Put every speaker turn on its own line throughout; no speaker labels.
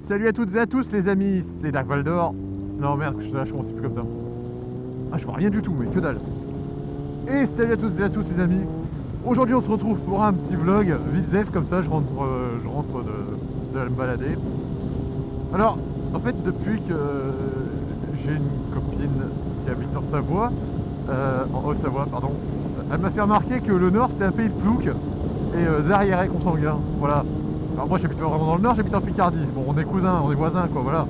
Salut à toutes et à tous les amis, c'est Dark Valdor. Non merde, je commence plus comme ça. Ah je vois rien du tout, mais que dalle. Et salut à toutes et à tous les amis. Aujourd'hui on se retrouve pour un petit vlog, vite zef comme ça, je rentre de me balader. Alors, en fait depuis que j'ai une copine qui habite en Savoie, en Haute-Savoie pardon, elle m'a fait remarquer que le Nord c'était un pays de plouc et d'arriérés consanguins, voilà. Alors moi j'habite pas vraiment dans le Nord, j'habite en Picardie. Bon on est cousins, on est voisins quoi, voilà.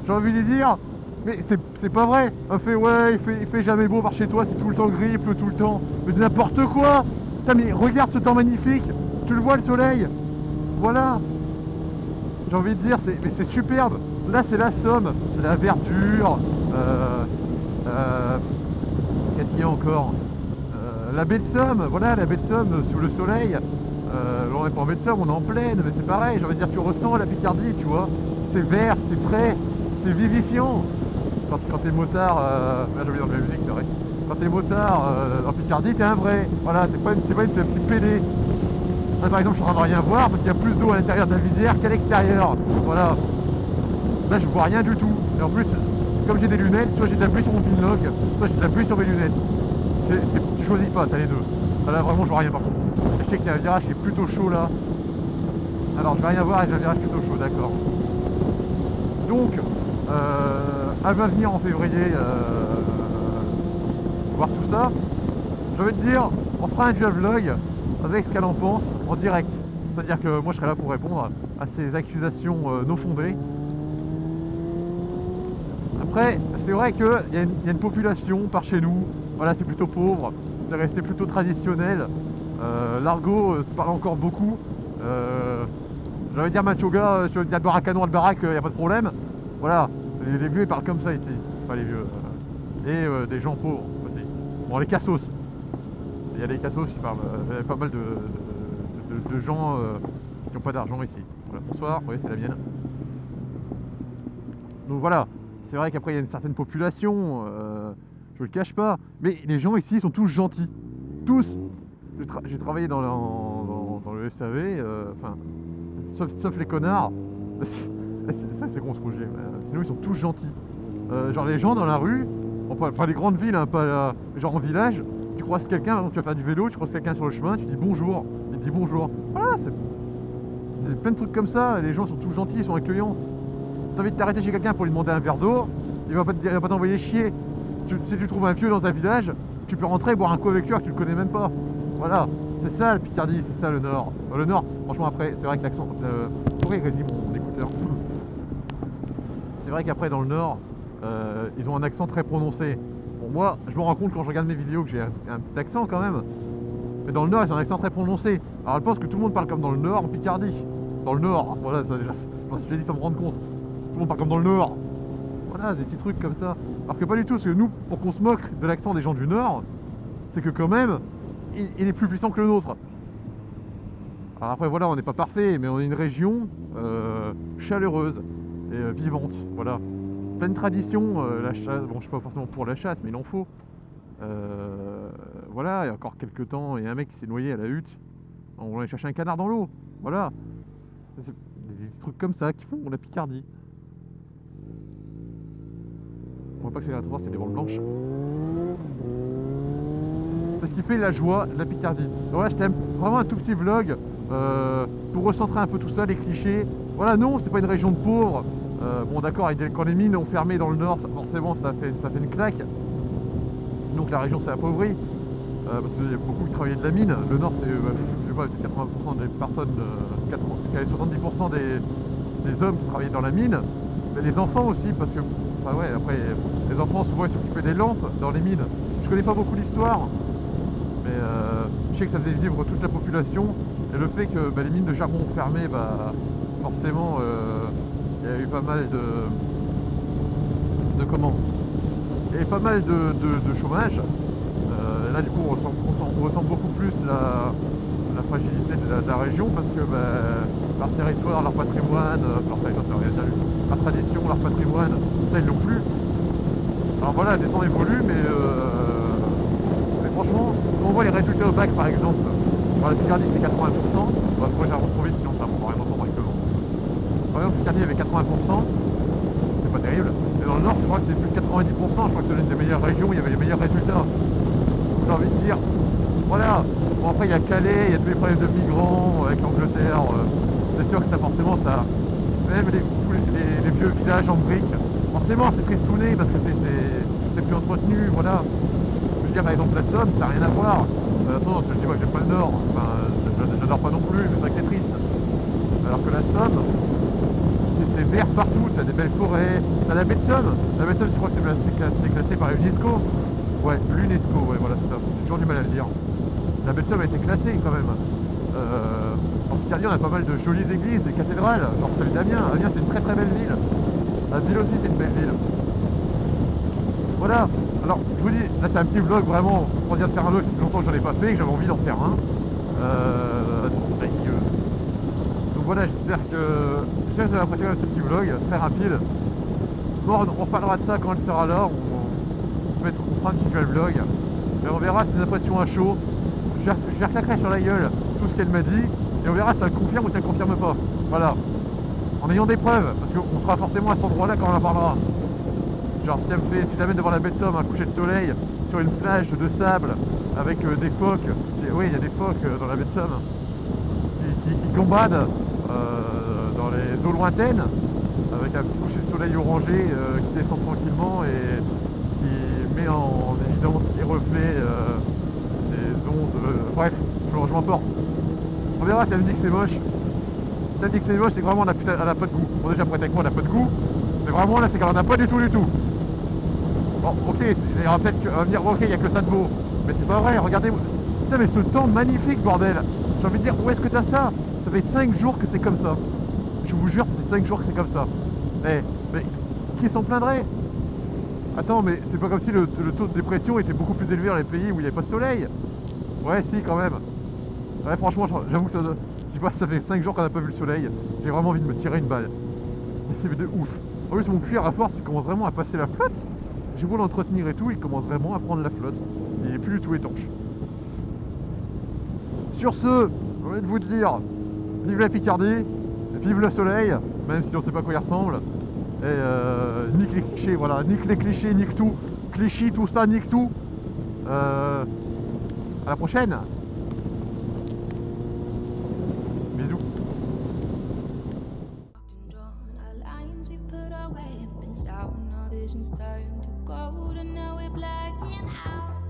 J'ai envie de dire, mais c'est pas vrai. Elle fait ouais, il fait jamais beau par chez toi, c'est tout le temps gris, il pleut tout le temps. Mais n'importe quoi. Putain mais regarde ce temps magnifique. Tu le vois le soleil. Voilà. J'ai envie de dire, c'est superbe. Là c'est la Somme, c'est la verdure. Qu'est-ce qu'il y a encore, la baie de Somme, voilà la baie de Somme sous le soleil. On n'est pas en baie de Somme, on est en plaine, mais c'est pareil, j'ai envie de dire, tu ressens la Picardie, tu vois. C'est vert, c'est frais, c'est vivifiant. Quand t'es motard, là j'ai oublié dans la musique, c'est vrai. Quand t'es motard en Picardie, t'es un vrai. Voilà, t'es pas une petite pédée. Là, par exemple, je suis en train de rien voir parce qu'il y a plus d'eau à l'intérieur de la visière qu'à l'extérieur. Voilà. Là, je vois rien du tout. Et en plus, comme j'ai des lunettes, soit j'ai de la pluie sur mon pinlock, soit j'ai de la pluie sur mes lunettes. Tu choisis pas, t'as les deux. Là, vraiment, je vois rien par contre. Je sais qu'il y a un virage qui est plutôt chaud là. Alors, je vais rien voir et j'ai un virage plutôt chaud, d'accord. Donc, elle va venir en février voir tout ça. J'ai envie de dire, on fera un dual vlog avec ce qu'elle en pense en direct. C'est-à-dire que moi je serai là pour répondre à ces accusations non fondées. Après, c'est vrai qu'il y a une population par chez nous, voilà, c'est plutôt pauvre, c'est resté plutôt traditionnel. L'argot se parle encore beaucoup. J'ai envie de dire Machoga, si tu veux dire boire un canon à le baraque, il n'y a pas de problème. Voilà, les vieux ils parlent comme ça ici, enfin les vieux. Et des gens pauvres aussi. Bon, les cassos. Il y a des cassos qui parlent. Il y a pas mal de gens qui n'ont pas d'argent ici. Voilà, bonsoir, oui, c'est la mienne. Donc voilà, c'est vrai qu'après il y a une certaine population, je le cache pas, mais les gens ici sont tous gentils. Tous. J'ai travaillé dans le SAV, enfin, sauf les connards. Ça c'est con ce projet, sinon ils sont tous gentils. Genre les gens dans la rue, pas les grandes villes, hein, pas genre en village, tu croises quelqu'un, tu vas faire du vélo, tu croises quelqu'un sur le chemin, tu dis bonjour, il te dit bonjour. Voilà, c'est plein de trucs comme ça, les gens sont tous gentils, ils sont accueillants. Si t'as envie de t'arrêter chez quelqu'un pour lui demander un verre d'eau, il va pas t'envoyer chier. Si tu trouves un vieux dans un village, tu peux rentrer et boire un coup avec lui alors que tu le connais même pas. Voilà, c'est ça le Picardie, c'est ça le Nord. Le Nord, franchement après, c'est vrai que l'accent... pourquoi il résine mon écouteur? C'est vrai qu'après dans le Nord, ils ont un accent très prononcé. Bon moi, je me rends compte quand je regarde mes vidéos que j'ai un petit accent quand même. Mais dans le Nord, ils ont un accent très prononcé. Alors elle pense que tout le monde parle comme dans le Nord en Picardie. Dans le Nord, voilà, ça déjà, je l'ai dit sans me rendre compte. Tout le monde parle comme dans le Nord. Voilà, des petits trucs comme ça. Alors que pas du tout, parce que nous, pour qu'on se moque de l'accent des gens du Nord, c'est que quand même, il est plus puissant que le nôtre. Alors après voilà, on n'est pas parfait, mais on est une région chaleureuse et vivante, voilà. Pleine tradition, la chasse, bon je suis pas forcément pour la chasse, mais il en faut. Voilà, il y a encore quelques temps, il y a un mec qui s'est noyé à la hutte, on allait chercher un canard dans l'eau, voilà. C'est des trucs comme ça qui font la Picardie. On voit pas que c'est la trottoir, c'est des bandes blanches. C'est ce qui fait la joie de la Picardie. Donc voilà, je t'aime vraiment un tout petit vlog pour recentrer un peu tout ça, les clichés. Voilà, non, c'est pas une région de pauvres. Bon d'accord, quand les mines ont fermé dans le Nord, forcément ça fait une claque. Donc la région s'est appauvrie. Parce qu'il y a beaucoup qui travaillaient de la mine. Le Nord, c'est, je sais pas, 80% des personnes, 70% des hommes qui travaillaient dans la mine. Mais les enfants aussi, parce que, enfin ouais, après, les enfants souvent ils s'occupaient des lampes dans les mines. Je connais pas beaucoup l'histoire, mais je sais que ça faisait vivre toute la population. Et le fait que les mines de charbon ont fermé, forcément, il y a eu pas mal de comment, il y a eu pas mal de chômage. Là du coup on ressent beaucoup plus la fragilité de la région parce que leur territoire, leur patrimoine, leur tradition, leur patrimoine, ça ils l'ont plus. Alors voilà, les temps évoluent, mais franchement, quand on voit les résultats au bac par exemple, la Picardie c'est 80%, il faudrait que j'arrive trop vite sinon ça va vraiment pas correctement. Par exemple, Picardie avait 80%, c'est pas terrible. Et dans le Nord, c'est vrai que c'était plus de 90%, je crois que c'est l'une des meilleures régions, il y avait les meilleurs résultats. Donc j'ai envie de dire, voilà. Bon, après, il y a Calais, il y a tous les problèmes de migrants avec l'Angleterre. C'est sûr que ça, forcément, ça. Même les vieux villages en briques, forcément, c'est tristouné parce que c'est plus entretenu, voilà. Je veux dire, par exemple, la Somme, ça n'a rien à voir. Attends, je dis pas que j'aime pas le Nord, enfin, j'adore pas non plus, mais c'est vrai que c'est triste. Alors que la Somme, c'est vert partout, t'as des belles forêts, t'as la baie de Somme. La baie de Somme, je crois que c'est classé par l'UNESCO. Ouais, l'UNESCO, ouais, voilà, c'est ça. J'ai toujours du mal à le dire. La baie de Somme a été classée quand même. En Picardie, on a pas mal de jolies églises et cathédrales, genre celle d'Amiens. Amiens, c'est une très très belle ville. La ville aussi, c'est une belle ville. Voilà. Alors, je vous dis, là, c'est un petit vlog vraiment pour dire de faire un vlog. Ça fait longtemps que j'en ai pas fait et que j'avais envie d'en faire un. Donc voilà, j'espère que vous avez apprécié ce petit vlog très rapide. Bon, on reparlera de ça quand elle sera là. On fera un petit dual vlog. Et on verra ses impressions à chaud. Je vais reclaquer sur la gueule tout ce qu'elle m'a dit. Et on verra si elle confirme ou si elle confirme pas. Voilà. En ayant des preuves, parce qu'on sera forcément à cet endroit-là quand on en parlera. Genre si je t'amène devant la baie de Somme, un coucher de soleil, sur une plage de sable, avec des phoques, oui il y a des phoques dans la baie de Somme, qui gambadent dans les eaux lointaines, avec un petit coucher de soleil orangé qui descend tranquillement et qui met en évidence les reflets des ondes, bref, je m'emporte. On verra si elle me dit que c'est moche. Si elle me dit que c'est moche, c'est que vraiment elle a pas de goût. Bon déjà pour être avec moi elle a pas de goût, mais vraiment là c'est qu'elle en a pas du tout du tout. Bon ok, il y aura peut-être qu'à venir, ok il n'y a que ça de beau. Mais c'est pas vrai, regardez, putain mais ce temps magnifique bordel. J'ai envie de dire, où est-ce que t'as ça? Ça fait 5 jours que c'est comme ça. Je vous jure, ça fait 5 jours que c'est comme ça. Eh, mais qui s'en plaindrait? Attends, mais c'est pas comme si le taux de dépression était beaucoup plus élevé dans les pays où il n'y avait pas de soleil. Ouais si quand même. Ouais franchement j'avoue que ça, je sais pas, ça fait 5 jours qu'on n'a pas vu le soleil. J'ai vraiment envie de me tirer une balle. C'est de ouf. En plus mon cuir à force il commence vraiment à passer la flotte. J'ai beau l'entretenir et tout, il commence vraiment à prendre la flotte. Il est plus du tout étanche. Sur ce, j'ai envie de vous dire, vive la Picardie, vive le soleil, même si on sait pas à quoi il ressemble. Et nique les clichés, voilà, nique les clichés, nique tout. Clichy, tout ça, nique tout. À la prochaine. Bisous.
Visions turn to gold and now we're blacking out.